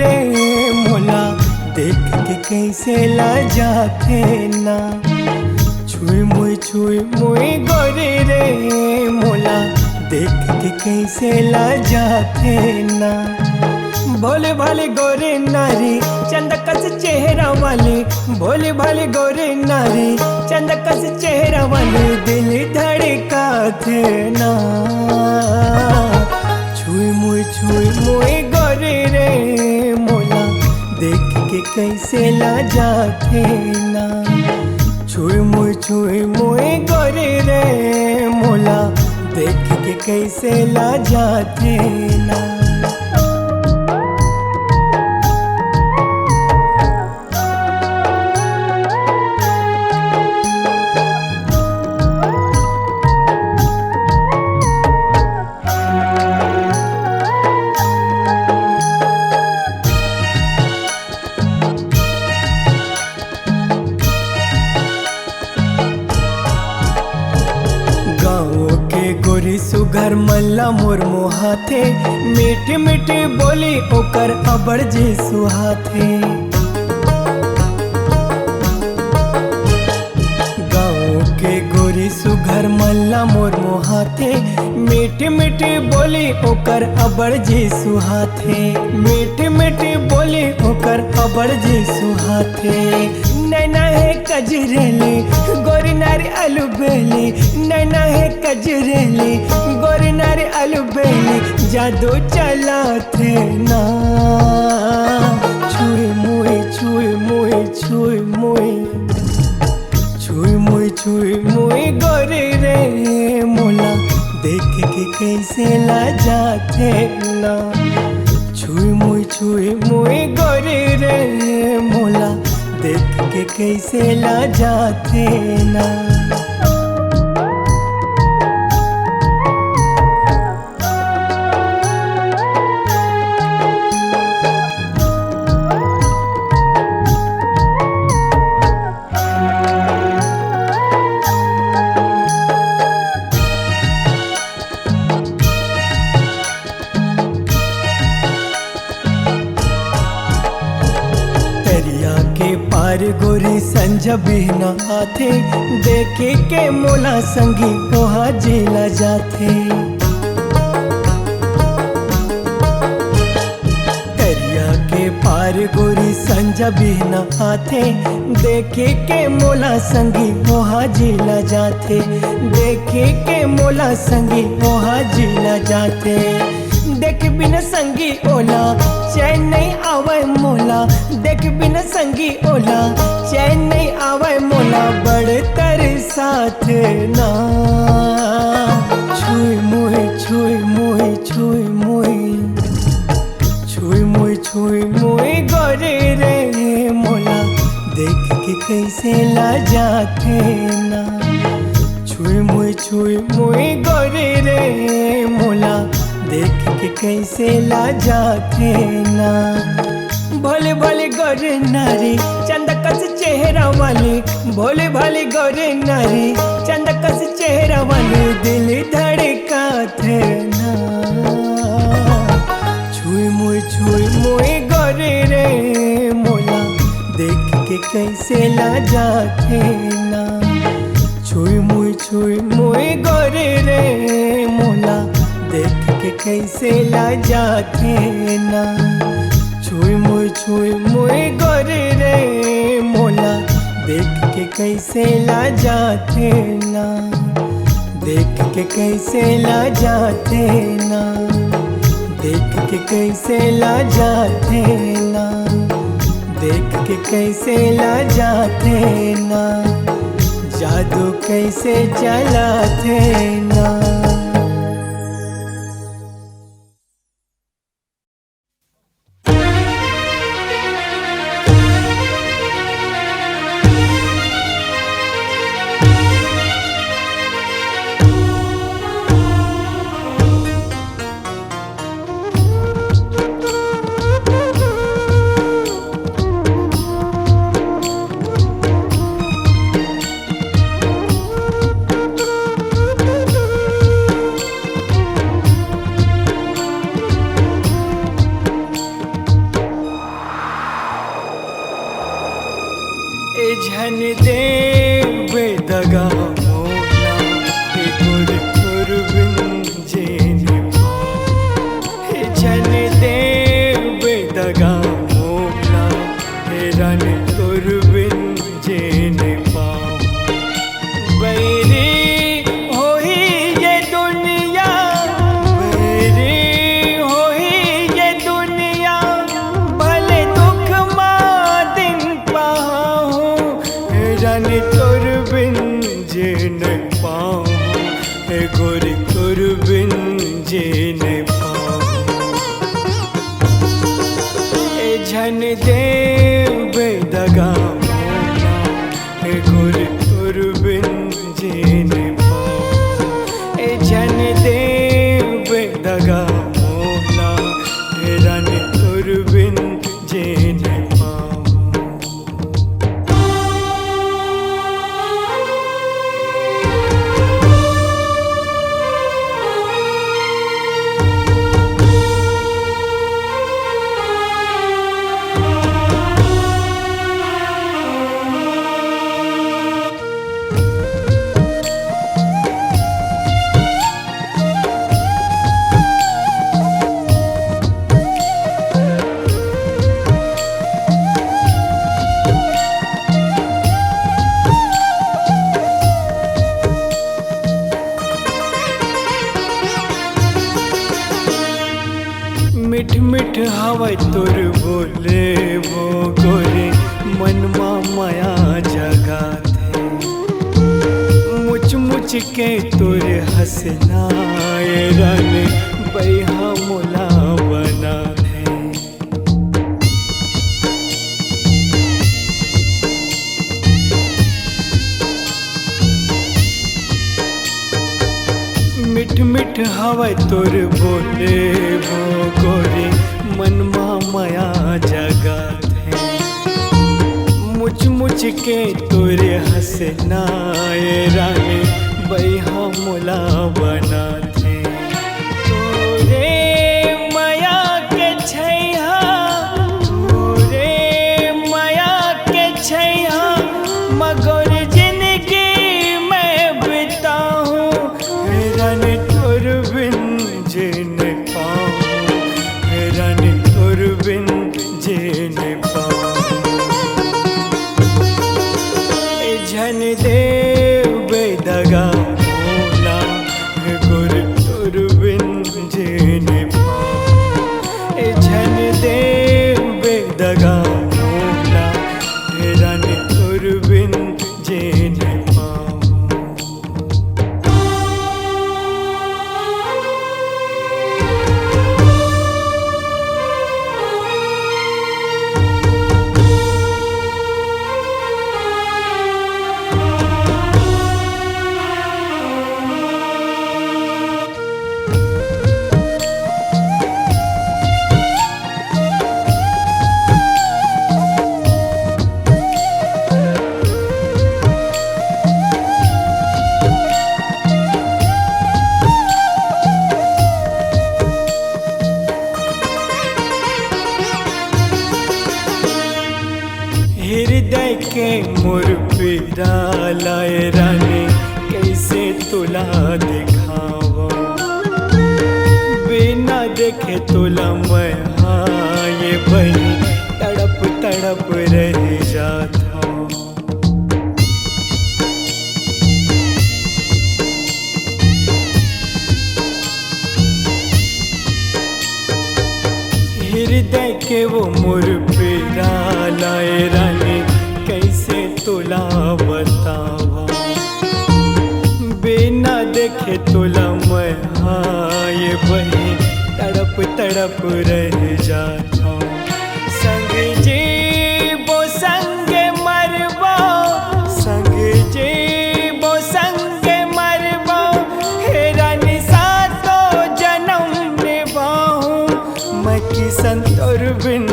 रे मोला देख के कैसे ला जाते ना। छुई मुई गोरी रे मोला देख के कैसे ला जाते ना। भोले भाले गोरे नारी चंदकस चेहरा वाली, भोले भाले गोरे नारी चंदकस चेहरा वाली दिल धड़काते ना। छुई मुई गोरे रे मोला देख के कैसे ला जाते ना। छुई मुई गोरे रे मोला देख के कैसे ला जाते ना। सुगर मल्ला मोर मोहाथे, मीठी मीठी बोली ओकर अबर जी सुहाथे। गाँव के गोरी सुगर मल्ला मोर मोहाथे, मीठी मीठी बोली ओकर अबर जी सुहाथे। मीठी मीठी बोली ओकर अबर जी सुहाथे। नैना है कजरेली गोरी नारी आलू बेली, नैना है कजरेली गोरी नारी आलू बेली जादू चलाते ना। छुई मुई गोरी रे मोला देख के कैसे ला जाते ना। छुई मुई गोरी रे मोला देख के कैसे ला जाते ना। गोरी संज बिना आथे, देखे के मोला संगी पोहा जिला जाते। दरिया के पार गोरी संज बिना आथे, देखे के मोला संगी पोहा जिला जाते। देखे के मोला संगी पोहा जिला जाते। देख बिना संगी ओला चैन नहीं आवे मोला, देख बिना संगी ओला चैन नहीं आवे मोला बड़े तेरे साथ ना। छुई मुई गोरे रे मोला देख के कैसे ला जाते ना। छुई मुई गोरे रे मोला देख के कैसे ला जाते ना। भोले भाले गोरे नारी चंदकस चेहरा वाली, भोले भाले गोरे नारी चंदकस चेहरा वाली दिल धड़काते ना। छुई मुई गोरे रे मोला देख के कैसे ला जाते ना। छुई मुई गोरे रे मोला देख के कैसे ला जाते ना। छुई मुई गोरे रे मोला देख के कैसे ला जाते ना। देख के कैसे ला जाते ना। देख के कैसे ला जाते ना। देख के कैसे ला जाते ना। जादू कैसे चलाते ना। झन देव दगा मोला हे गुर गुरबिन जेने पाऊँ। झन देव दगा मोला हे रन गुरबिन जेने पाऊँ। बैरी होही ये दुनिया, बैरी होही ये दुनिया, भले दुख माँ दिन पाऊँ। रन गुरबिन जेने पाऊँ, हे गुर गुरबिन जेने पाऊँ। झन देव दगा मोला हे गुर गुरबिन जेने पाऊँ। झन देव दगा मोला हे रन गुरबिन जेने पाऊँ। मिठ मिठ हवा तोर बोले वो गोरे मनमा माया जगा थे। मुच मुच के तोर हंसनाए रन बैहा मोला बना थे। मिठ मिठ हवा तोर बोले वो गोरे मनमा माया जगा थे। मुच मुच के तोरे हंसनाए रानी बैहा मोला बना थे। तोरे माया के छैहा, तोरे माया के छैहा, मगर जिंदगी मैं बिताऊँ। रन गुरबिन जेने पाऊँ, रन गुरबिन जेने पाऊँ। झन देव दगा मोला हे गुर गुरबिन जेने पाऊँ। झन देव दगा मोला हे रन गुरबिन जेने पाऊँ। हृदय के मोर पीड़ा लाए रानी कैसे तुला दिखावा। बिना देखे तुला मैं ये बनी तड़प तड़प रह जाता। हृदय के वो मोर पीड़ा लाए रानी कैसे तुला बतावा। बिना देखे तुला मैं ये बही तड़प तड़प रह जाता। संग जीवो संग मरबो, संग जीवो संग मरबो, हे रानी सातो जन्म निभाऊँ। मैं किसन गुरबिन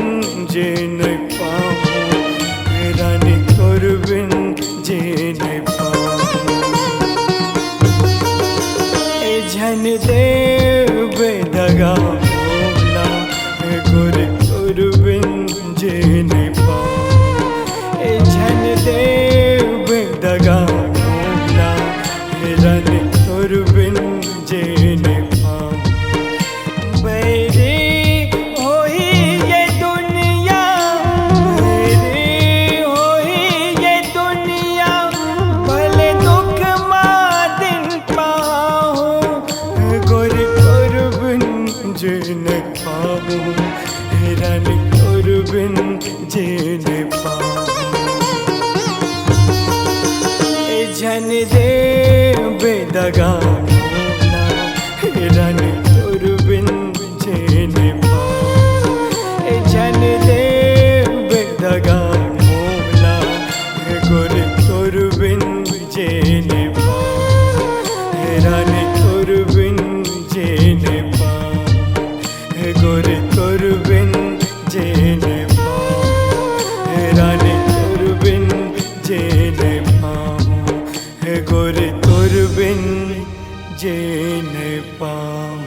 जेने पाऊँ, रन गुरबिन जेने पाऊँ। झन देव दगा मोला हे गुर गुरबिन जेने पाऊँ। झन देव बिन जीने पाऊं। जन दे बेदगा मोला रानी तोर बिन जीने पाऊं। जन दे बेदगा मोला गोरे तोर बिन जीने पाऊं। रानी तोर बिन जीने पाऊं। गोरे तोर बिन जीने पाऊं। रानी तोर बिन जीने पाऊं। गोरे तोर बिन जीने पाऊं।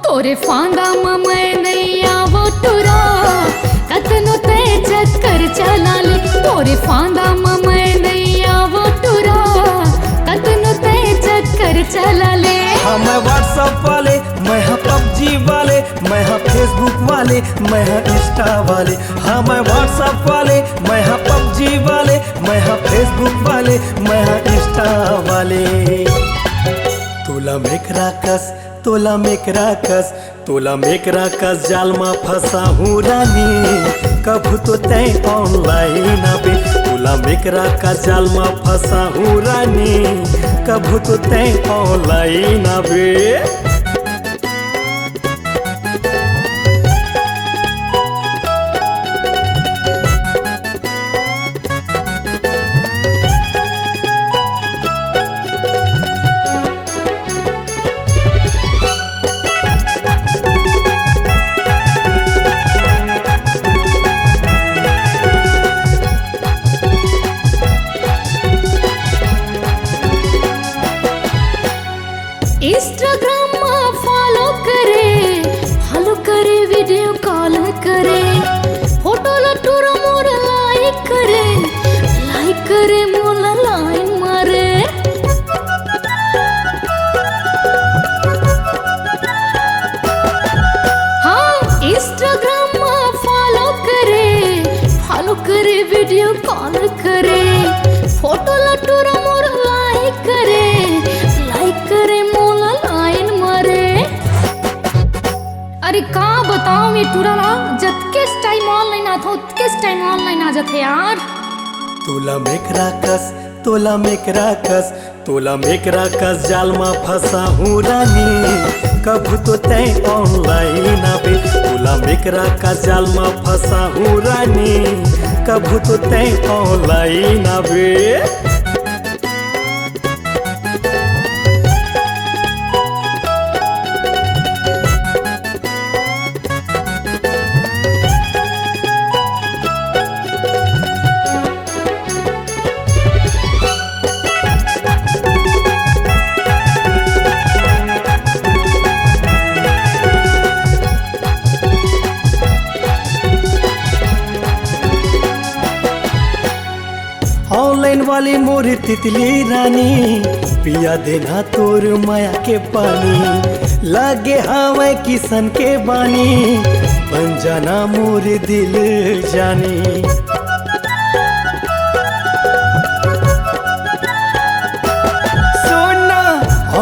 तोरे फांदा मैं नहीं आवो टुरा कतनो ते चक्कर चला ले। तोरे फांदा मैं नहीं आवो टुरा कतनो ते चक्कर चला ले। हाँ मैं व्हाट्सएप वाले, मैं हाँ पबजी वाले, मैं हाँ फेसबुक वाले, मैं हाँ इंस्टा वाले। हाँ मैं व्हाट्सएप वाले, मैं हाँ पबजी वाले, मैं हाँ फेसबुक वाले, मैं हाँ इंस्टा वाले। तोला मेकरा कस, तोला मेकरा कस, तोला मेकरा कस जाल में फंसा हूँ रानी कभू तो तय ऑनलाइन आबे। तोला मेकरा का जाल में फंसा हूँ रानी कभू तो तय ऑनलाइन आबे। इंस्टाग्राम में फॉलो करे वीडियो कॉल करे फोटो लटूरा मोर लाइक करे मोला लाइन मारे। हाँ इंस्टाग्राम में फॉलो करे वीडियो कॉल करे फोटो लटूरा मोर लाइक करे मोला लाइन मारे। अरे का बताओ ये टुराला जब किस टाइम ऑनलाइन आता किस टाइम ऑनलाइन आ जाते यार। तोला मेकरा कस, तोला मेकरा कस, तोला मेकरा कस जाल में फंसा हूँ रानी कभू तो तय ऑनलाइन आबे। तोला मेकरा का जाल में फंसा हूँ रानी कभू तो तय ऑनलाइन आबे। ऑनलाइन वाली मोर तितली रानी पिया देना तोर माया के पानी लागे हवा किसन के बानी बन जाना मोर दिल जानी। सोना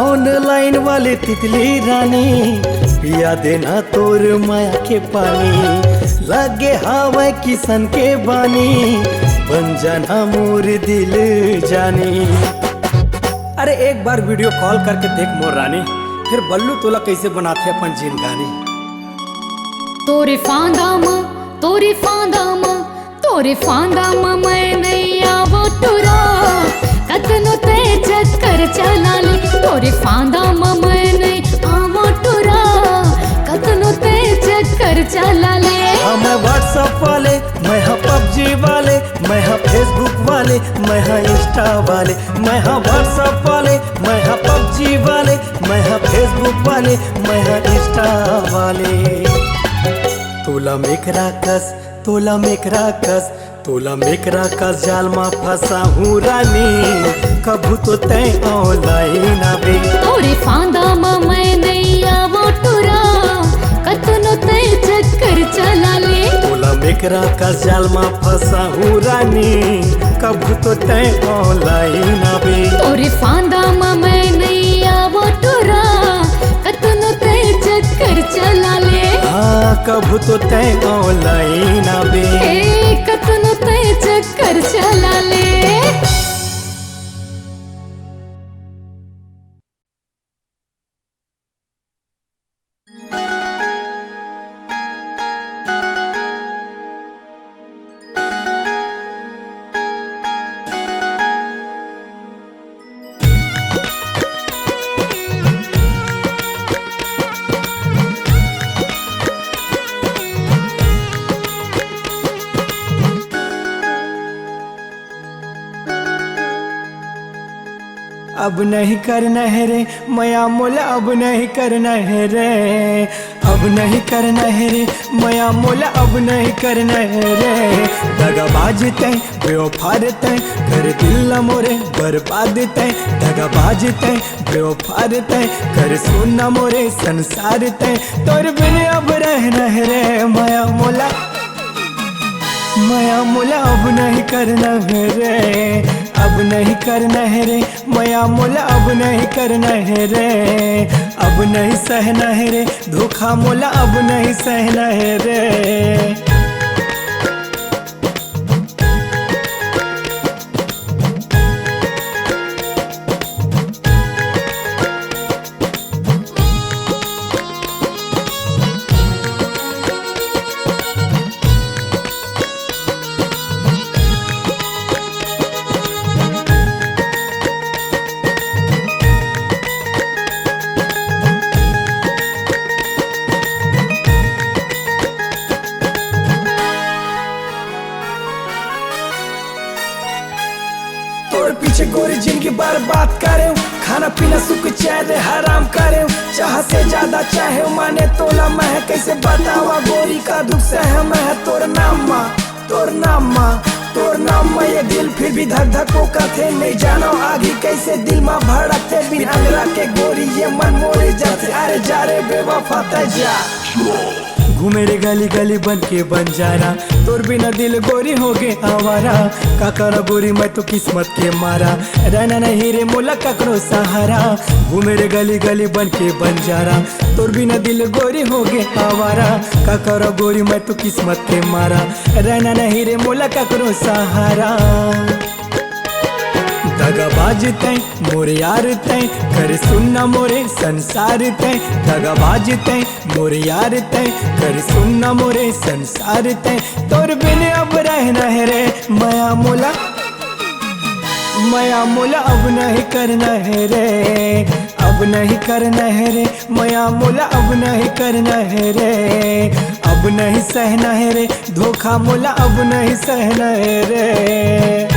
ऑनलाइन वाले तितली रानी पिया देना तोर माया के पानी लागे हवा किसन के बानी बन जाना मोर दिल जानी। अरे एक बार वीडियो कॉल करके देख मोर रानी फिर बल्लू तोला कैसे बनाते अपन जिंदगानी। तोरे फांदा माँ तोरे फांदा माँ तोरे फांदा माँ मैं नहीं आवो टुरा कतनो ते चक्कर चला ले। तोरे फांदा माँ मैं नहीं आवो टुरा कतनो ते चक्कर चला ले। मैं व्हाट्सएप वाले, मैं हाँ पबजी वाले, मैं हाँ फेसबुक वाले, मैं हाँ इंस्टा वाले, मैं हाँ व्हाट्सएप वाले, मैं हाँ पबजी वाले, मैं हाँ फेसबुक वाले, मैं हाँ इंस्टा वाले। तोला मेकरा कस, तोला मेकरा कस, तोला मेकरा कस जाल मा फंसा हूँ रानी, कभू तो तय ऑनलाइन आवे। तोरे फांदा मैं नैया वो टुरा, कतनो ते चक्कर चला ले। तोला मेकरा कस जाल मा फंसा हूँ रानी, कभू तो तय ऑनलाइन आवे। तोरे फांदा मैं नैया वो टुरा, कतनो ते चक्कर चला ले। हाँ कभू तो तय ऑनलाइन आवे। कतनो ते चक्कर चला ले। अब नहीं करना है रे मया मोला, अब नहीं करना है रे, अब नहीं करना है रे मया मोला, अब नहीं करना है रे। दगाबाज तय बेवफा तय कर दिल मोरे बर्बाद तय, दगाबाज तय बेवफा तय कर सुना मोरे संसार तय। तोर बिन अब रहना है रे मया मोला, मया मोला अब नहीं करना है रे, अब नहीं करना है रे मया मोला, अब नहीं करना है रे, अब नहीं सहना है रे धोखा मोला, अब नहीं सहना है रे। पीछे गोरी जिंदगी बर्बाद करे, खाना पीना सुख चैन हराम करे, चाह से ज्यादा चाहे माने तोला मैं कैसे बतावा गोरी का दुख से है मैं तोर नाम माँ, तोर नाम माँ, तोर नाम माँ। ये दिल फिर भी धक धक को कथे नहीं जानो आगे कैसे दिल माँ भड़कते बिन अंगरा के गोरी ये मन मोरे जाते। अरे जा रे बेवफा जा घूमे रे गली गली बन के बंजारा, तोर बिना दिल गोरी हो गे आवारा। का करा गोरी मैं तो किस्मत के मारा, रहना नहीं रे मोला ककरो सहारा। घूमे रे गली गली बन के बंजारा, तोर बिना दिल गोरी हो गे आवारा। का करा गोरी मैं तो किस्मत के मारा, रहना नहीं रे मोला ककरो सहारा। दगाबाज तय मोरे यार तय कर सुनना मोरे संसार तय, दगाबाज तय मोरे यार तय कर सुनना मोरे संसार तय। तोर बिन अब रहना है रे मया मोला, मया मोला अब नहीं करना है रे, अब नहीं करना है रे मया मोला, अब नहीं करना है रे, अब नहीं सहना है रे धोखा मोला, अब नहीं सहना है रे।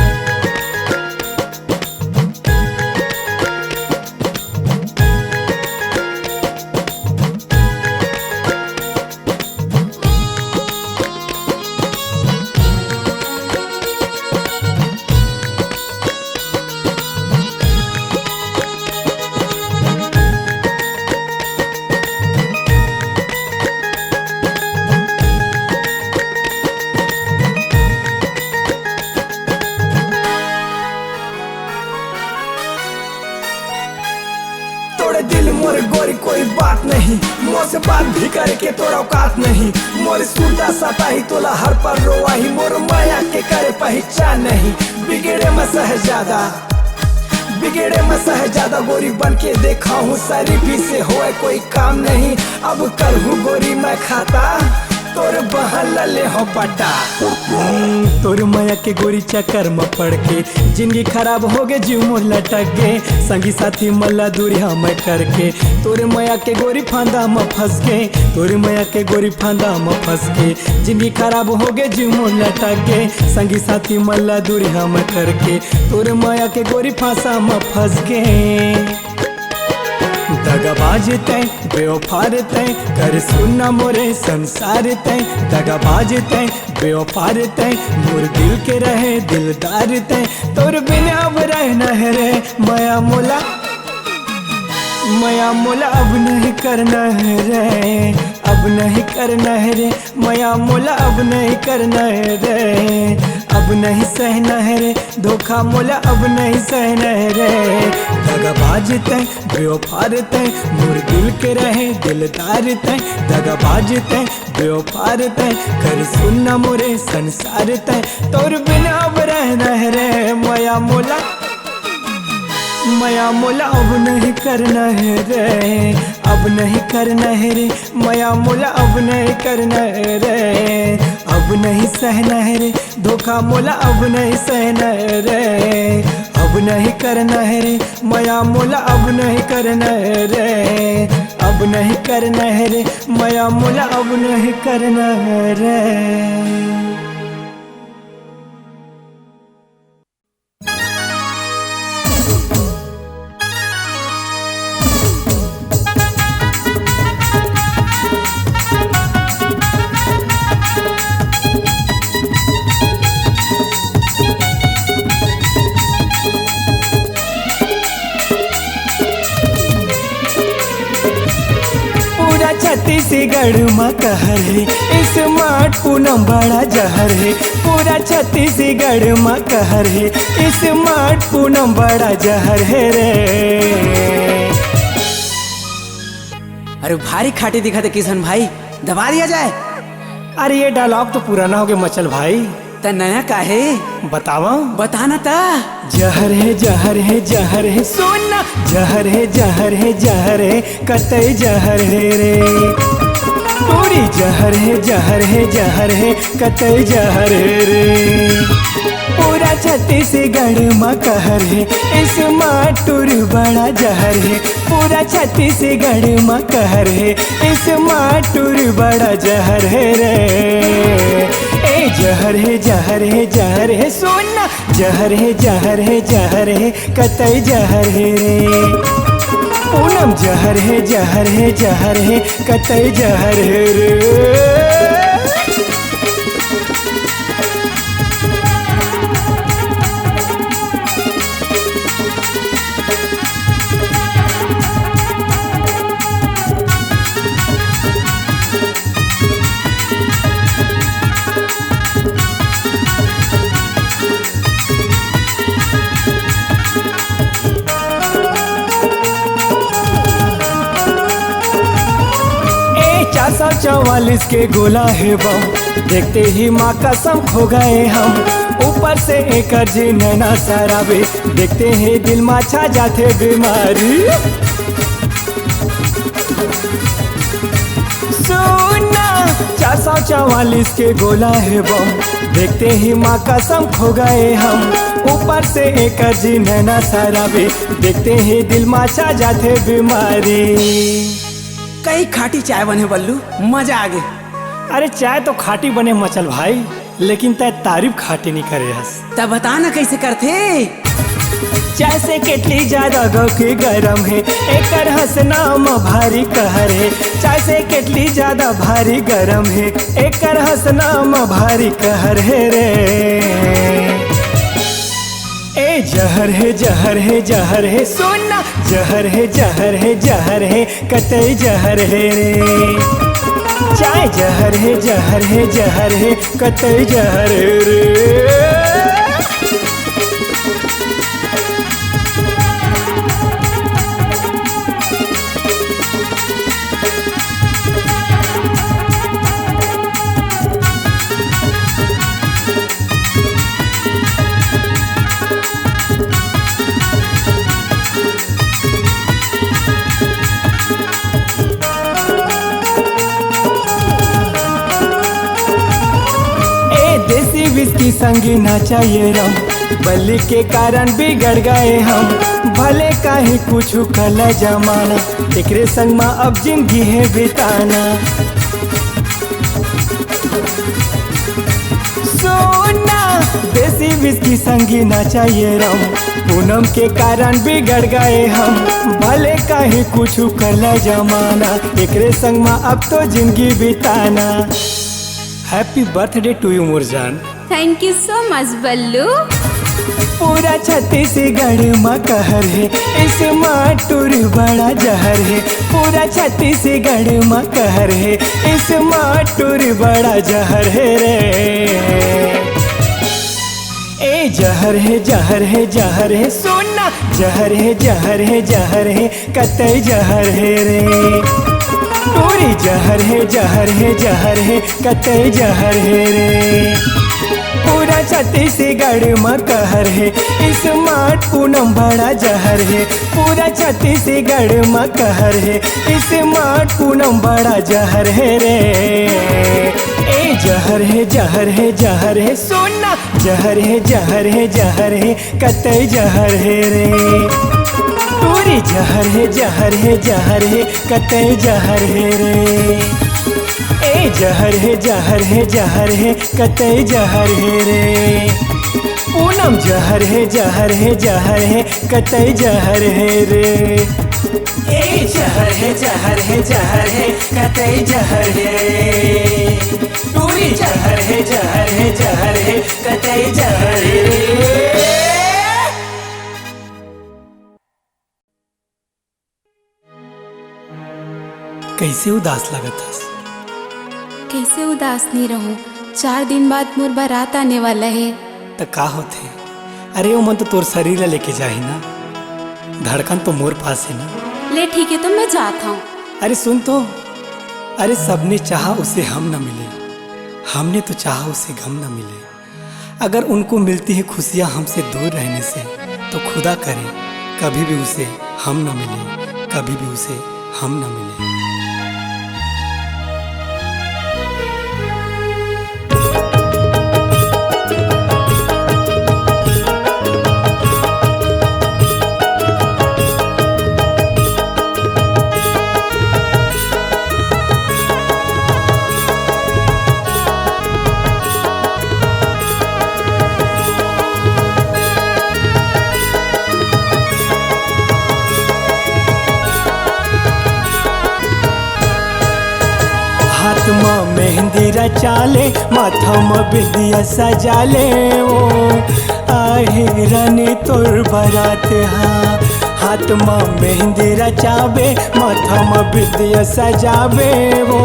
दिल मोरे गोरी कोई बात नहीं, मोर से बात भी करे के तोरा औकात नहीं। मोरे सूरता सताही तोला हर पर रोवाही, मोर माया के करे पहचान नहीं। बिगड़े मैं सहजादा, बिगड़े मैं सहजादा गोरी बन के देखा हूँ, शरीफी से होए कोई काम नहीं। अब कर हूँ गोरी मैं खाता तोर बहलले हो पटा। तोर माया के गोरी चक्कर में पड़ के जिंदगी खराब हो गए, जीव मोर लटक गए, संगी साथी मल्ला दूरी हम करके। तोर माया के गोरी फांदा में फंस गए, तोर माया के गोरी फांदा में फंस के, जिंदगी खराब हो गए, जीव मोर लटक गए, संगी साथी मल्ला दूरी हम करके। तोर माया के गोरी फांसा में फंस गए। दगाबाज तै बेवफार तै कर सुना मोरे संसार तै। दगाबाज तै बेवफार तै मोर दिल के रहे दिलदार तै। तोर बिना अब रहना है रे माया मोला, माया मोला अब नहीं करना है रे, अब नहीं करना है रे माया मोला, अब नहीं करना है रे, अब नहीं सहना है रे धोखा मोला, अब नहीं सहना है रे। दगाबाज तै बेवफार तै मोर दिल के रहे दिलदार तै। दगाबाज तै बेवफार तै कर सुनना मोरे संसार तै। तोर बिना अब रहना है रे माया मोला, माया मोला अब नहीं करना है रे, अब नहीं करना है रे माया मोला, अब नहीं करना है रे, अब नहीं सहना है रे धोखा मोला, अब नहीं सहना है रे, अब नहीं करना है रे माया मोला, अब नहीं करना है रे, अब नहीं करना है रे माया मोला, अब नहीं करना है रे। छत्तीसगढ़ में कहर है स्मार्ट पूनम बड़ा जहर है। पूरा छत्तीसगढ़ में कहर है स्मार्ट पूनम बड़ा जहर है रे। अरे भारी खाटी दिखा थे किशन भाई, दबा दिया जाए। अरे ये डायलॉग तो पुराना हो गया मचल भाई, त नया का है बतावा बताना ता। जहर है जहर है जहर है सोना, जहर है जहर है जहर है कतई जहर है रे। पूरी जहर है जहर है जहर है कतई जहर है रे। पूरा छत्तीसगढ़ में कहर है स्मार्ट टूर बड़ा जहर है। पूरा छत्तीसगढ़ में कहर है स्मार्ट टूर बड़ा जहर है रे। ए जहर है जहर है जहर है सोना, जहर है जहर है जहर है कतई जहर है रे। पूनम जहर है जहर है जहर है कतई जहर है रे। ए 444 के गोला है बम, देखते ही माँ कसम खो गए हम। ऊपर से एक जी नैना सराबे, देखते ही दिल में छा जाते बीमारी। सुना 444 के गोला है बम, देखते ही माँ कसम खो गए हम। ऊपर से एक जी नैना सराबे, देखते ही दिल में छा जाते बीमारी। कई खाटी चाय बने बल्लू, मजा आ गए। अरे चाय तो खाटी बने मचल भाई, लेकिन तय तारीफ खाटी नहीं करे हस। तब बता ना कैसे करते। चाय से केटली ज्यादा गौ के गरम है, एकर हंसना में भारी कहर है। चाय से केटली ज्यादा भारी गरम है, एकर हंसना में भारी कहर है रे। ए जहर है जहर है जहर है सोना, जहर है जहर है जहर है कतई जहर है रे। चाय जहर है जहर है जहर है कतई जहर है रे। विस्की संगी ना चाहिए रम, बल्ली के कारण बिगड़ गए हम, भले काहे कुछ कल जमाना, एकरे संग में अब जिंदगी है बिताना। सोना देसी विस्की संगी ना चाहिए रम, पूनम के कारण बिगड़ गए हम, भले काहे कुछ कल जमाना, एकरे संग में अब तो जिंदगी बिताना। Happy birthday to you Murjan. Thank you so much Ballu. पूरा छत्तीसगढ़ में कहर है, इस माटूर बड़ा जहर है, पूरा छत्तीसगढ़ में कहर है, इस माटूर बड़ा जहर है रे। ए जहर है जहर है जहर है, सोना जहर है जहर है जहर है, कतई जहर है रे। पूरी जहर है जहर है जहर है, कतई जहर है रे। पूरा छत्तीसगढ़ में कहर है, इस माट पूनम बड़ा जहर है, पूरा छत्तीसगढ़ में कहर है, इस माट पूनम बड़ा जहर है रे। ए जहर है जहर है जहर है, सोना जहर है जहर है जहर है, कतई जहर है रे। पूरी जहर है जहर है जहर है, कतई जहर है रे। ए जहर है जहर है जहर है, कतई जहर है रे। पूनम जहर है जहर है जहर है, कतई जहर है रे। ए जहर है जहर है जहर है, कतई जहर है रे। पूरी जहर है जहर है जहर है, कतई जहर है रे। कैसे उदास लगत हस? कैसे उदास नहीं रहूं, 4 दिन बाद मोर बारात आने वाला है। तो का होते? अरे वो मन तो तोर शरीर लेके जाही ना, धड़कन तो मोर पास है ना। ले ठीक है तो मैं जाता हूँ। अरे सुन तो, अरे सबने चाहा उसे हम न मिले, हमने तो चाहा उसे गम न मिले। अगर उनको मिलती है खुशियाँ हमसे दूर रहने से, तो खुदा करे कभी भी उसे हम न मिले, कभी भी उसे हम न मिले। हाथ में मेहंदी रचाले, माथा में बिंदिया सजाले, ओ आहे रानी तोर बारात हाँ। हाथ में मेहंदी रचावे, माथा में बिंदिया सजावे, वो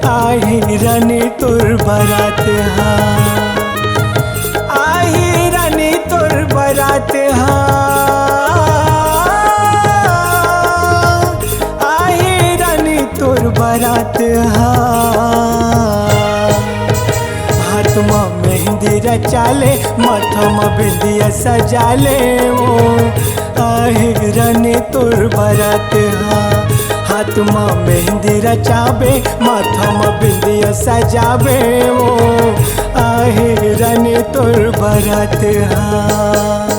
आहे रानी तोर बारात हाँ। आहे रानी तोर बारात हाँ, आहे रानी तोर बारात हाँ। हाथ में मेहंदी रचाले, माथा में बिंदिया सजाले, वो आहे रानी तोर बारात हाँ। हाथ में मेहंदी रचावे, माथा में बिंदिया सजावे, वो आहे रानी तोर बारात हाँ।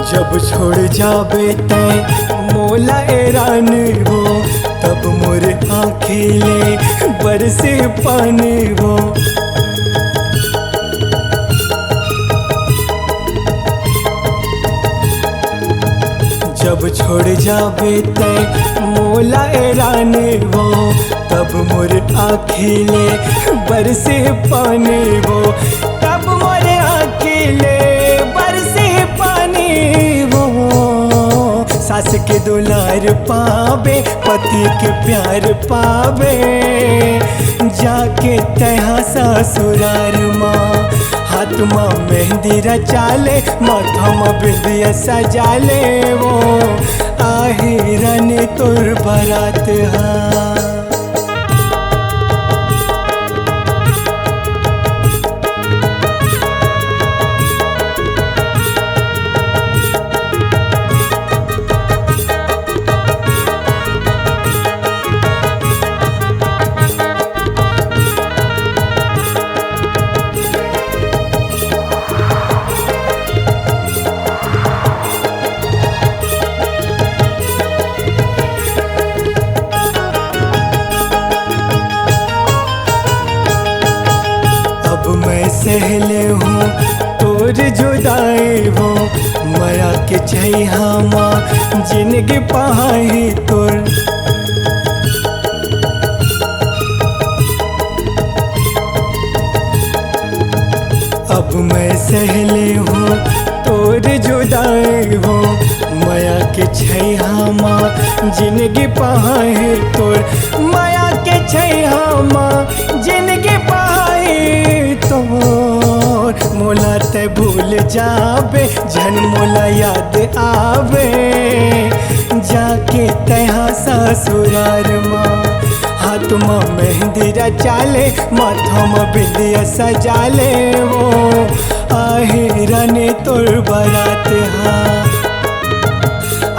जब छोड़ जाबे ते मोला ऐरान हो, तब मोर आँखिले बरसे पानी हो। जब छोड़ जाबे ते मोला ऐरान हो, तब मोर आँखिले बरसे पानी हो, तब मोर आँखिले बरसे पानी हो। सास के दुलार पावे, पति के प्यार पावे, जाके तहाँ ससुरार माँ। हाथ माँ मेहंदी रचाले, माथा माँ बिंदिया सजाले, वो आहिरन तुर बरात हाँ। सहले हूँ तोर जुदाई हो, मया के छैहा माँ जिंदगी पाही तोर। अब मैं सहले हूँ तोर जुदाई हो, मया के छैहा माँ जिंदगी पाही तोर। मया के छैहा माँ जिंदगी पाही तोर। मोला ते भूल जावे, जन मोला याद आवे, जाके तहाँ ससुरार माँ। हाथ माँ मेहंदी रचाले, माथा माँ बिंदिया सजाले, वो आहिरन तोर बरात हाँ।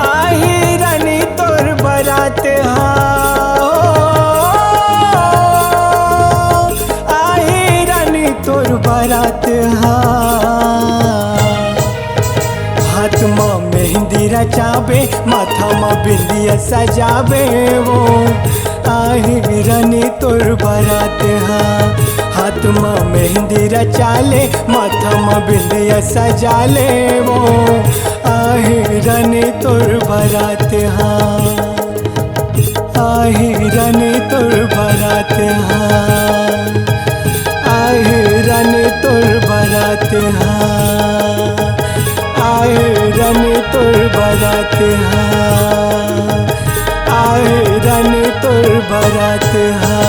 आहिरन तोर बरात हाँ, आहिरन तोर बरात हाँ। हाथ माँ मेहंदी रचावे, माथा माँ बिंदिया सजावे, वो आहिरन तोर बरात हाँ। हाथ माँ मेहंदी रचाले, माथा माँ बिंदिया सजाले, वो आहिरन तोर बरात हाँ। आहिरन तोर बरात हाँ, आहिरन तोर बरात हाँ, आहिरन तोर बरात हाँ, आहिरन तोर बरात हाँ।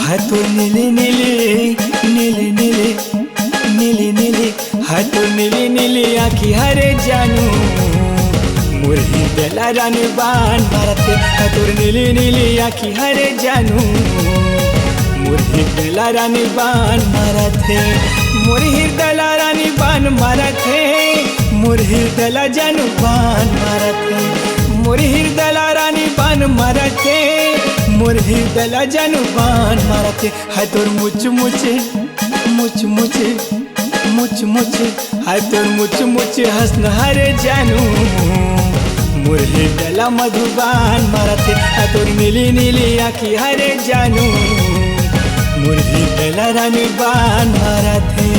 हाथों नीले नीले नीले नीले नीले नीले, हाथों नीले नीले आँखी हरे जानू, मुरही बेला रान बान मारते। हाथों नीले नीले आँखी हरे जानू, मुरही बेला रान बान मारते। मुरही दला रानी बान मारते, मुरही दला जानू बान मारते। मुरही दला रानी बान मारते, मुरही दला जानू बान मारते। हाय तोर मुच मुचे मुच मुचे मुच मुचे, हाय तोर मुच मुचे हंसन हरे जानू, मुरही दला मधुबान मारते। हाय तोर नीली नीली आँखी हरे जानू, मुरही दला रानी बान मारते।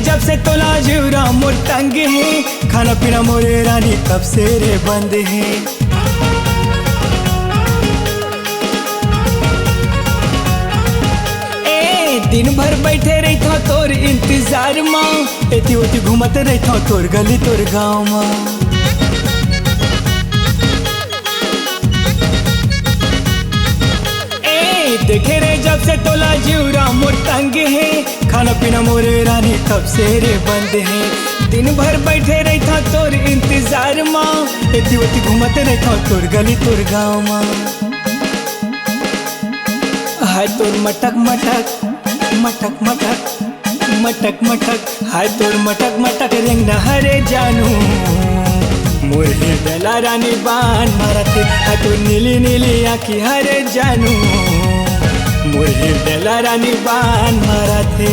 जब से तोला जीवरा मोर तंग है, खाना पीना मोरे रानी कब से रे बंद है। ए दिन भर बैठे रही था तोर इंतजार माँ, एती ओती घूमत रही था तोर गली तोर गाँव माँ। देखे रे जब से तोला जीवरा मोर तंग है, खाना पीना मोरे रानी कब से रे बंद है। दिन भर बैठे रहता तोर इंतजार माँ, एती ओती घूमते रहता तोर गली तोर गाँव माँ। हाय तोर मटक मटक मटक मटक मटक मटक, हाय तोर मटक मटक रेंग नहरे जानू, मोरे डला रानी बान मारते। हाय तोर नीली नीली आँखी हरे जानू, मोरे डला रानी बान मारते।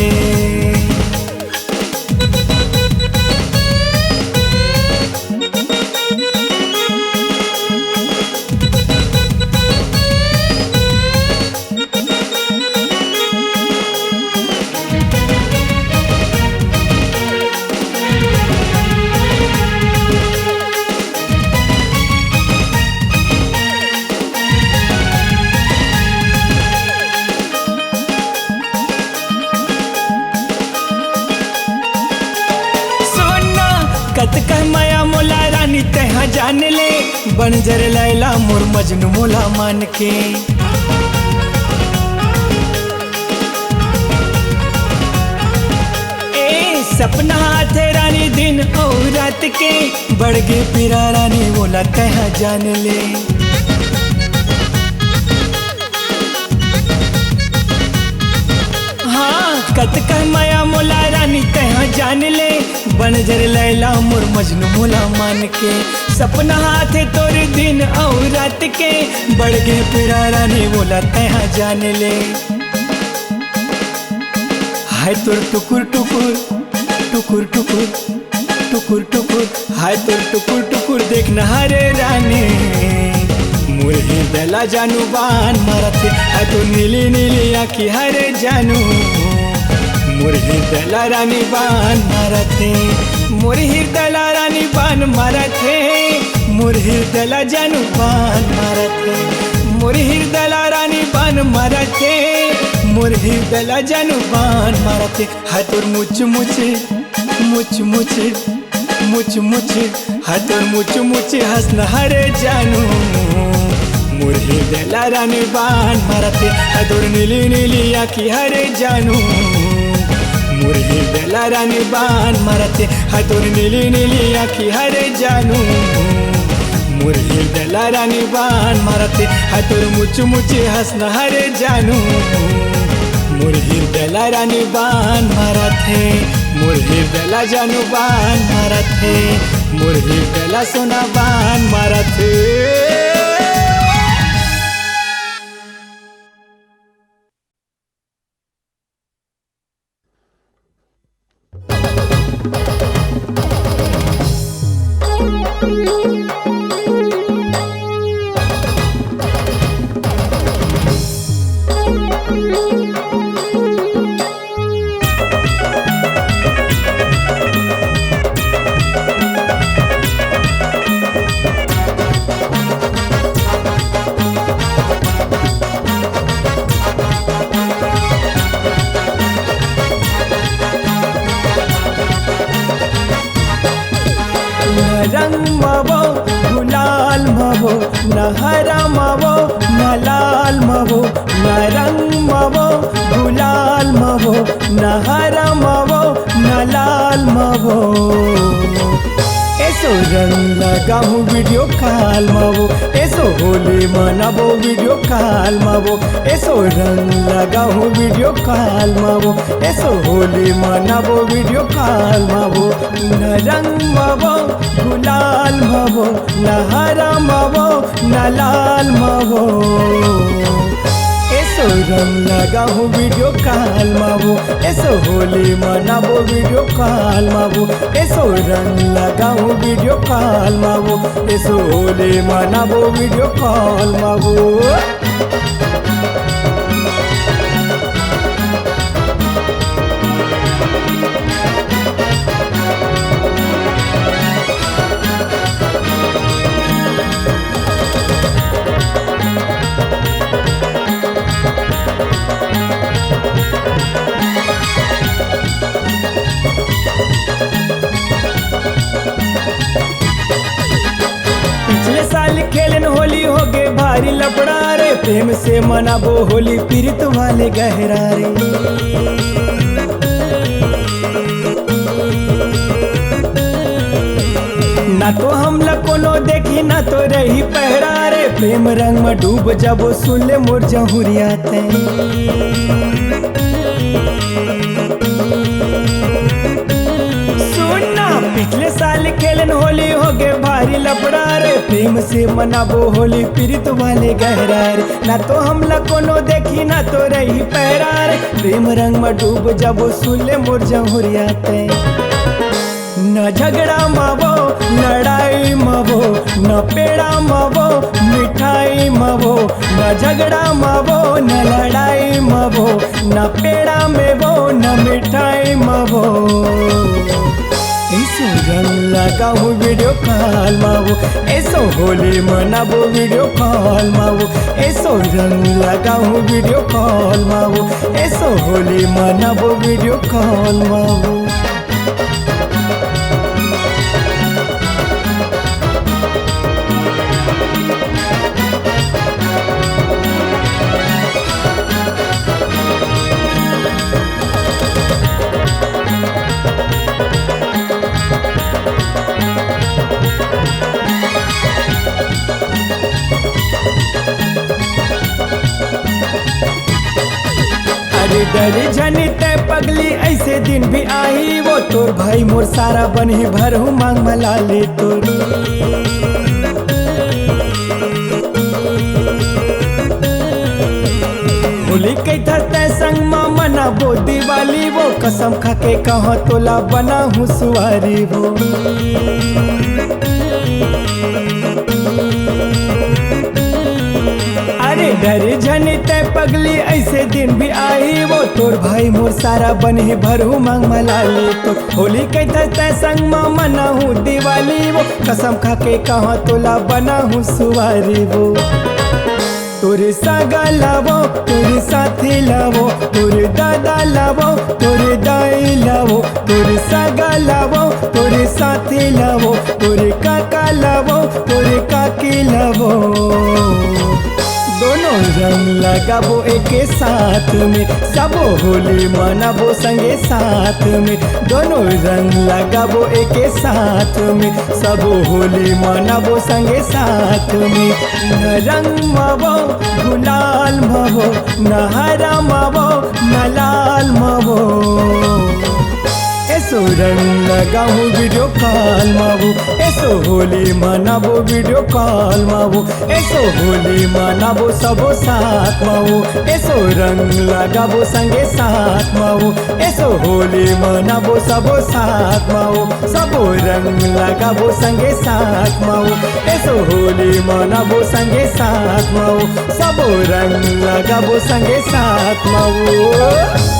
कत कह माया मोला रानी तहा जान ले, बंजर लैला मोर मजनू मोला मान के। ए सपना थे रानी दिन और रात के, बढ़ गे पिरा रानी मोला तहा जान ले। हाँ कत कह माया मोला रानी तहा जान ले, बंजर लैला मोर मजनू मोला मान के। सपना हाथे तोरे दिन और रात के, बढ़ गे पिरा रानी मोला तहा जान ले। हाय तोर टुकुर टुकुर टुकुर टुकुर टुकुर टुकुर, हाय तोर टुकुर टुकुर देख नहरे रानी, मोरे दला जानू बान मारते। हाय तोर नीली नीली आँखी हरे जानू, मोरे दला रानी बान मारते। मोरे दला रानी बान मारते, मोरे दला जानू बान मारते। मोरे दला रानी बान मारते, मोरे दला जानू बान मारते। हाय तोर मुच मुच मुच मुच मुच मुच, हाय तोर मुच मुच हंसना हरे जानू, मोरे दला रानी बान मारते। हाय तोर नीली नीली आँखी हरे जानू, मोरे दला रानी बान मारते। हाय तोर नीली नीली आँखी हरे जानू, मोरे दला रानी बान मारते। हाय तोर मुच मुच हंसना हरे जानू, मोरे दला रानी बान मारते। मोरे दला जानू बान मारते, मोरे दला सोना बान मारते। रंग मवो गुलाल मवो, न हरा मवो न लाल मवो, न रंग मवो गुलाल मवो, न हरा मवो न लाल मवो। ऐसो रंग लगाऊं वीडियो कॉल मवो, ऐसो होली मनाबो वीडियो कॉल मवो। ऐसो रंग लगाऊं वीडियो कॉल मवो, ऐसो होली मनाबो वीडियो कॉल मवो। न रंग मवो गुलाल मवो, न हरा मवो न लाल मवो। ऐसो रंग लगाऊं वीडियो कॉल मवो, ऐसो होली मनाबो वीडियो कॉल मवो। ऐसो रंग लगाऊं वीडियो कॉल मवो, ऐसो होली मनाबो वीडियो कॉल मवो। पिछले साल खेलन होली हो गए भारी लफड़ा रे, रे प्रेम से मनाबो होली पीड़ित वाले गहरा रे। ना तो हम कोनो देखी ना तो रही पहरा रे प्रेम रंग में डूब जाबो सुन ले मोर जहुरियाते। सुनना पिछले साल खेलन होली हो गए भारी लफड़ा रे प्रेम से मनाबो होली पीड़ित वाले गहरा रे। ना तो हम कोनो देखी ना तो रही पहरा रे प्रेम रंग में डूब जाबो सुन ले मोर जहुरियाते। न झगड़ा मावो लड़ाई मावो न पेड़ा मावो मिठाई मावो। न झगड़ा मावो न लड़ाई मावो न पेड़ा मेवो न मिठाई मावो। ऐसो रंग लगाऊं वीडियो कॉल मावो ऐसो होली मनाबो वीडियो कॉल मावो। ऐसो रंग लगाऊं वीडियो कॉल मावो ऐसो होली मनाबो वीडियो कॉल मावो। डर जनी ते पगली ऐसे दिन भी आई वो तोर भाई मोर सारा बनी भरहू मांग मला ले तोर। होली के धरते संग माँ मनाबो दिवाली वो कसम खा के कहाँ तोला बना हूँ सुवारी वो। अरे डर जनी ते पगली ऐसे दिन भी आई वो तोर भाई मोर सारा बनी भरहू मांग मला ले तो। होली के धरते संग माँ मना हूँ दिवाली वो कसम खा के कहाँ तोला बना हूँ सुवारी वो। तोरे सागा लावो तोरे साथी लावो तोरे दादा लावो तोरे दाई लावो। तोरे सागा लावो तोरे साथी लावो तोरे काका लावो तोरे काकी लावो। दोनों रंग लगाबो एक साथ में सबो होली मनाबो संगे साथ में। दोनों रंग लगाबो एक साथ में सबो होली मनाबो संगे साथ में। न रंग मावो गुलाल मावो न हरा मावो न लाल मावो। ऐसो रंग लगाऊं वीडियो कॉल मावो ऐसो होली मनाबो वीडियो कॉल मावो। ऐसो होली मनाबो सबो साथ मावो ऐसो रंग लगाबो संगे साथ मावो। ऐसो होली मनाबो सबो साथ मावो सबो रंग लगाबो संगे साथ मावो। ऐसो होली मनाबो संगे साथ मावो सबो रंग लगाबो संगे साथ मावो।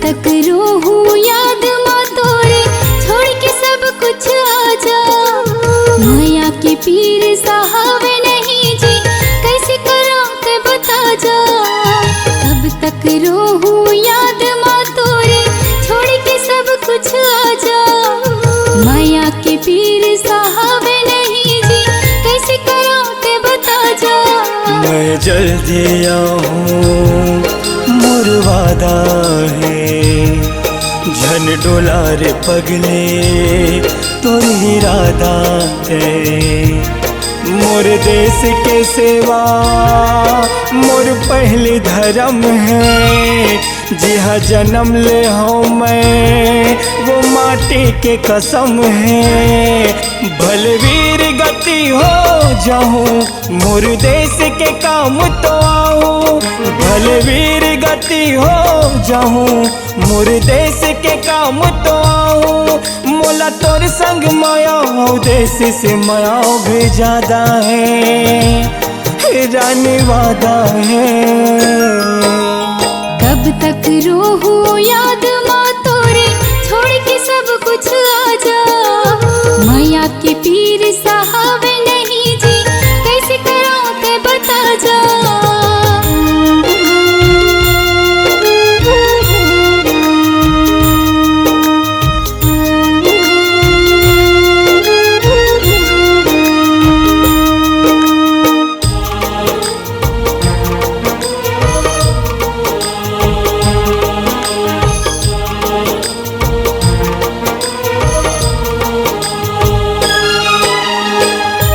तक रोहूं याद माँ तोरे छोड़ के सब कुछ आजा। माया की पीर सहावे नहीं जी कैसे करो ते बता जा। कब तक रोहूं याद माँ तोरे छोड़ के सब कुछ आजा। माया की पीर सहावे नहीं जी कैसे करो ते बता जा। मैं जल्दी आऊं मोर वादा है झन डोला रे पगले तोर इरादा है। मोर देश के सेवा मोर पहले धर्म है। जिहा जन्म ले हूँ मैं वो माटी के कसम है। भलवीर गत गति हो जाऊं, मोर देश के काम तो आऊं। भले वीर गति हो जाऊं, मोर देश के काम तो आऊं। मोला तोर संग माया हो, देश से माया भी ज्यादा है, रानी वादा है। कब तक रोहूं याद माँ तोरे, छोड़ के सब कुछ आजा। मैया के पीर सहावे नहीं जी, कैसे कराऊं ते बता जा।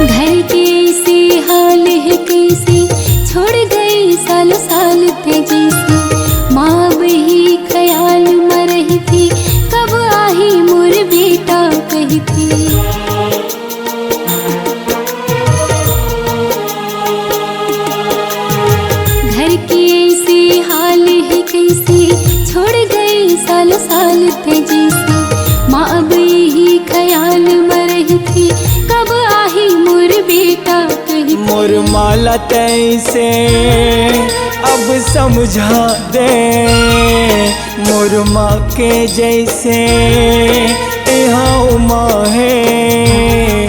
घर के से हाल है कैसे, छोड़ गई सालों साल थे जैसे। माँ वही ख्याल में रही थी, कब आही मोर बेटा कही थी। घर के ऐसे हाल है कैसे, छोड़ गई सालों साल थे जैसे। माँ अब यही ख्याल में रही थी, कब आही मोर बेटा कही। मोर माला तैसे अब समझा दे, मोर माँ के जैसे यहाँ माँ है।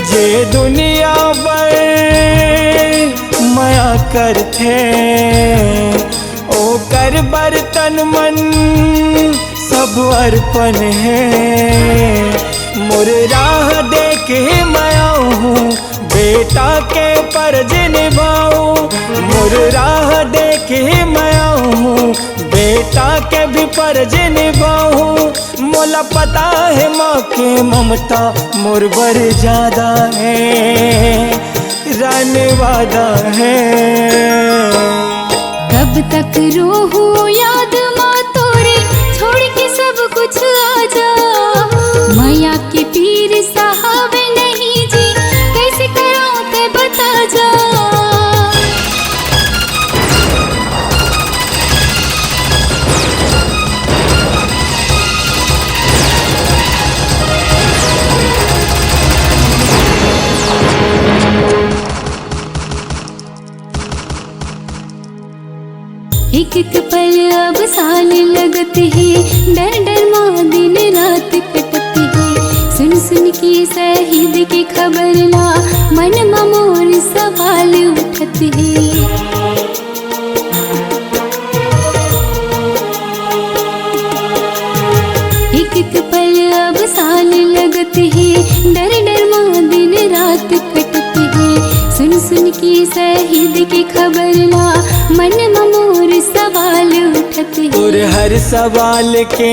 जे दुनिया पर माया करते, ओ कर बर्तन मन सब अर्पण है। मोर राह देखे माया हूँ, बेटा के फर्ज निभाऊं। मोर राह देखे माया हूँ, बेटा के भी फर्ज निभाऊं। मोला पता है माँ के ममता मोर बर ज्यादा है, रानी वादा है। कब तक रोहूं याद माँ तोरे, छोड़ के सब कुछ आजा। मैया के पीर सहावे नहीं जी, कैसे कराऊं ते बता जा। एक एक पल अब साल लगत है, डर डर माँ दिन रात कटत है। सुन सुन के शहीद की खबर ला, मन में मोर सवाल उठत है। एक एक पल अब साल लगत है, डर डर माँ दिन रात कटत है। सुन सुन के शहीद की खबर ला, मन में मोर सवाल उठत है। और हर सवाल के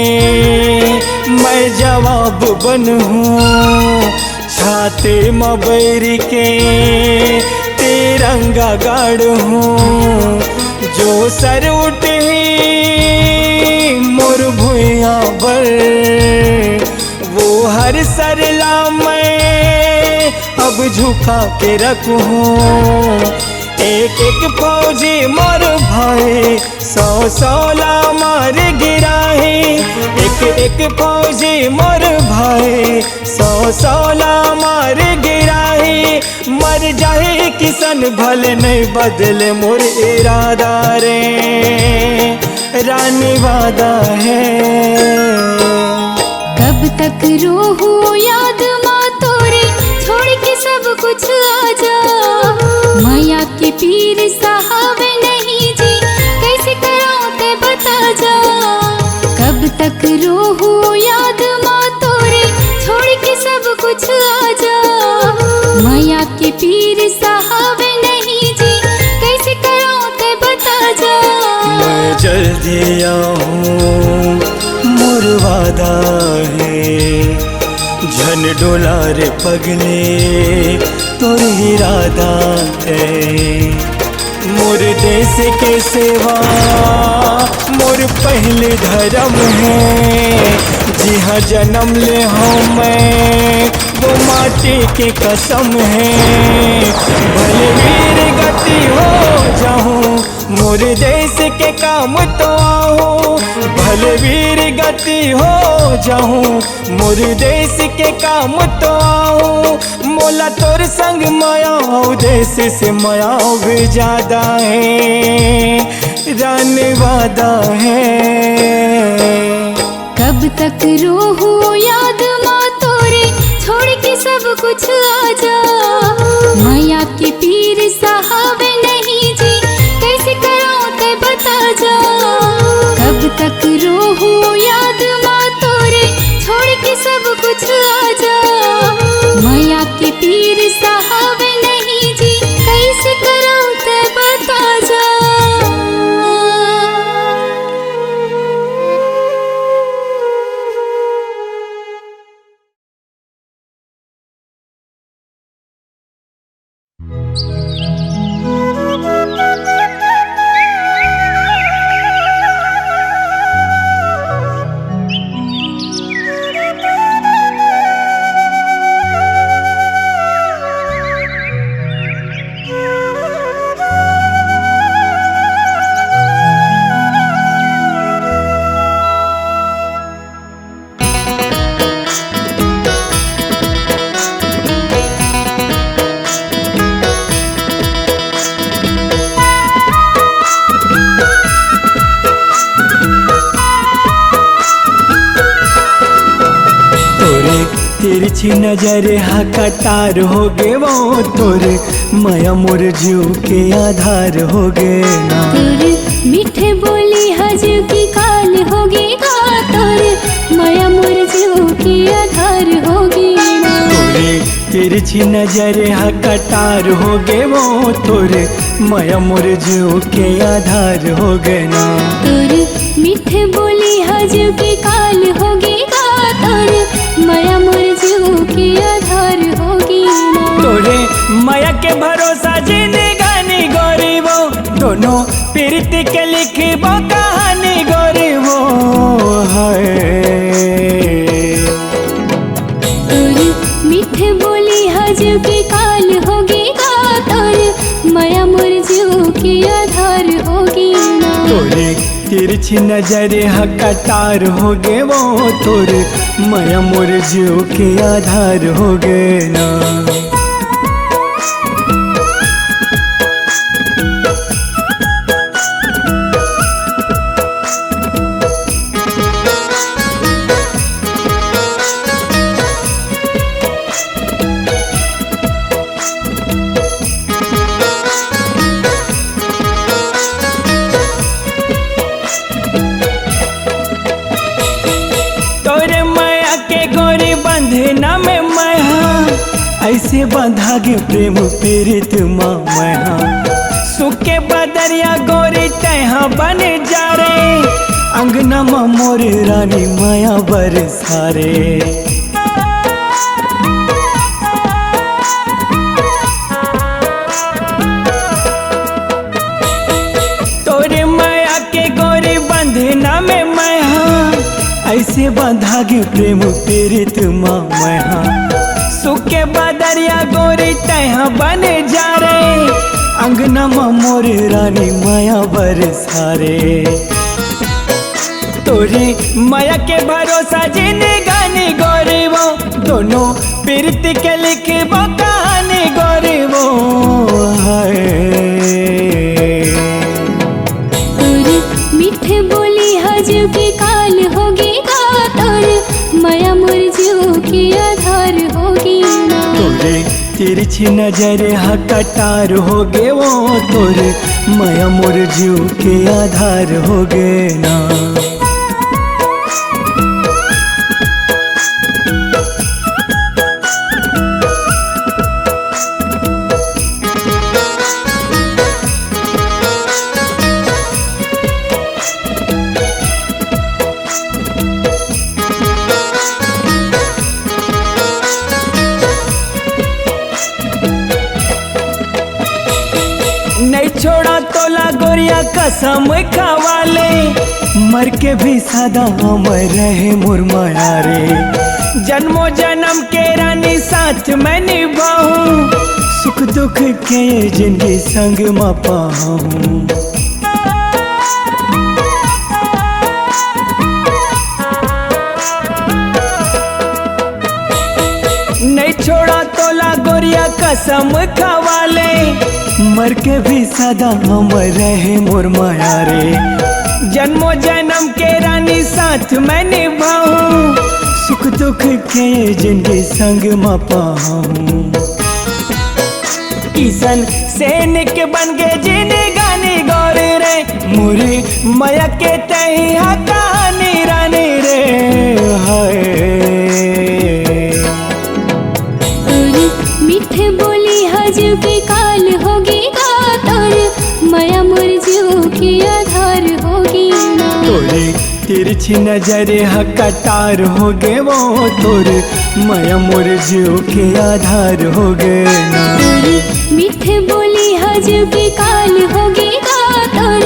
मैं जवाब बनूं, छाते में बैर के तिरंगा गाड़ूं। जो सर उठे मोर भुइया पर, वो हर सरला मैं अब झुका के रखूं। एक एक फौजी मोर भाई, 100 मार गिराए। एक एक फौजी मोर भाई, 100 मार गिराए। मर जाए किसन भले नहीं बदले मोर इरादा रे, रानी वादा है। कब तक रोहूं याद माँ तोरे, छोड़ के सब कुछ आजा। मैया के पीर सहावे नहीं जी, कैसे कराऊं ते बता जा। कब तक रोहूं याद माँ तोरे, छोड़ के सब कुछ आजा। मैया के पीर सहावे नहीं जी, कैसे कराऊं ते बता जा। मैं जल्दी आऊं मोर वादा है, झन डोला रे पगले तोर इरादा है। मोर देश के सेवा मोर पहले धर्म है। जी हाँ जन्म ले हूँ मैं वो माँ माटी की कसम है, भले वीर गति हो जाऊं मोर देश के काम तो आऊं, भले वीर गति हो जाऊं मोर देश के काम तो आऊं। मोला तोर संग माया देश से माया भी ज्यादा है, रानी वादा है। कब तक रोहूं याद माँ तोरे, छोड़ के सब कुछ आजा। माया के पीर सहावे नहीं जी, कैसे करूं ते बता जा। कब तक रोहूं याद माँ तोरे, छोड़ के सब कुछ आजा। माया के पीर सहावे नहीं जी, कैसे करूं ते बता जा। तिरछी नजर हा कटार हो गे वो तोरे, माया मोर जीव के आधार हो गे ना। तोरे मीठे बोली हजू की काल होगी गा, तोरे माया मोर जीव की आधार होगी ना। तोरे तिरछी नजर हा कटार हो गे वो तोरे, माया मोर जीव के आधार हो गे ना। तोरे मीठे बोली हजू की काल होगी गा, तोरे माया मोर जीव की आधार होगी ना। तोरे माया के भरोसा जिंदगानी गरीबो, दोनों प्रीति के लिखबो कहानी गरीबो है। तोरे मीठे बोली हजू की काल होगी गा, तोरे माया मोर जीव की आधार होगी ना। तोरे तिरछी नजर हा कटार हो गे वो तोरे, माया मोर जीव के आधार हो गे ना। ऐसे बंधा गे प्रेम पीड़ित माँ मैं, सुखे बदरिया गोरी तहा बन जा रे, अंगना माँ मोर रानी माया बरसारे। तोरे माया के गोरी बंधना में मैं, ऐसे बंधा गे प्रेम पीड़ित माँ मैं, सुखे बदरिया गोरी तहा बन जा रे, अंगना माँ मोर रानी माया बरसारे। तोरे माया के भरोसा जिंदगानी गरीबो, दोनों प्रीति के लिखबो कहानी गरीबो है। तोरे मीठे बोली हजू की काल होगी गा, तोरे माया मोर जीव की आधार होगी ना। तोरे तिरछी नजर हा कटार हो गे वो तोरे, माया मोर जीव के आधार हो गे ना। नहीं छोड़ा तोला गोरिया कसम खावाले, मर के भी सदा अमर रहे मोर माया रे। जन्मों जन्म के रानी साथ मैं निभाऊं, सुख दुख के जिंदगी संग में पाऊं। नहीं छोड़ा तोला गोरिया कसम खवाले, मर के भी सदा अमर रहे मोर माया रे। जन्मों जन्म के रानी साथ मैं निभाऊं, सुख दुख के जिंदगी संग में पाऊं। किशन सैनिक बन गए जिने गाने गौर रे, मुरी माया के तही कहानी रानी रे। हाय मीठे बोली हजू के काल होगी गातर, माया मोर जीव की आधार होगी ना। तोरी तिरछी नजर कटार हो गे वो, तोरे माया मोर जीव के आधार हो गे ना। मीठे बोली हजू के काल होगी गातर,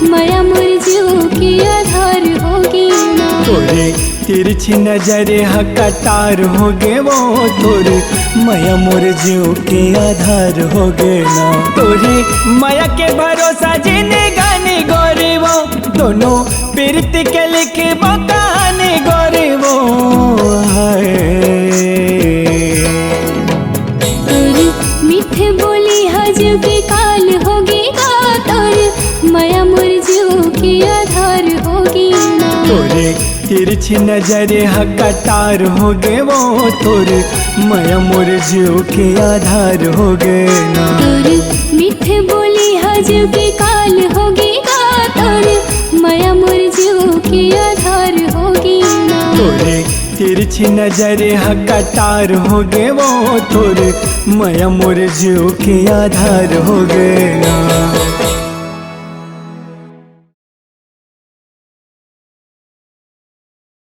माया मोर जीव की आधार होगी ना। तोरे तिरछी नजर कटार हो गे वो, तोरे माया मोर जीव के आधार हो गे ना। तोरे माया के भरोसा जिने गाने गोरे वो, दोनों प्रीति के लिखे वो कहानी गोरे वो। हाय मीठे बोली हजू के काल होगी गातर, माया मोर जीव की आधार होगी ना। तोरे तिरछी नजर कटार हो गे वो, तोरे माया मोर जीव के आधार हो गे ना। मीठे बोली हजू के काल होगी गातर, माया मोर जीव की आधार होगी ना। तोरे तिरछी नजर कटार हो गे वो, तोरे माया मोर जीव के आधार हो गे ना।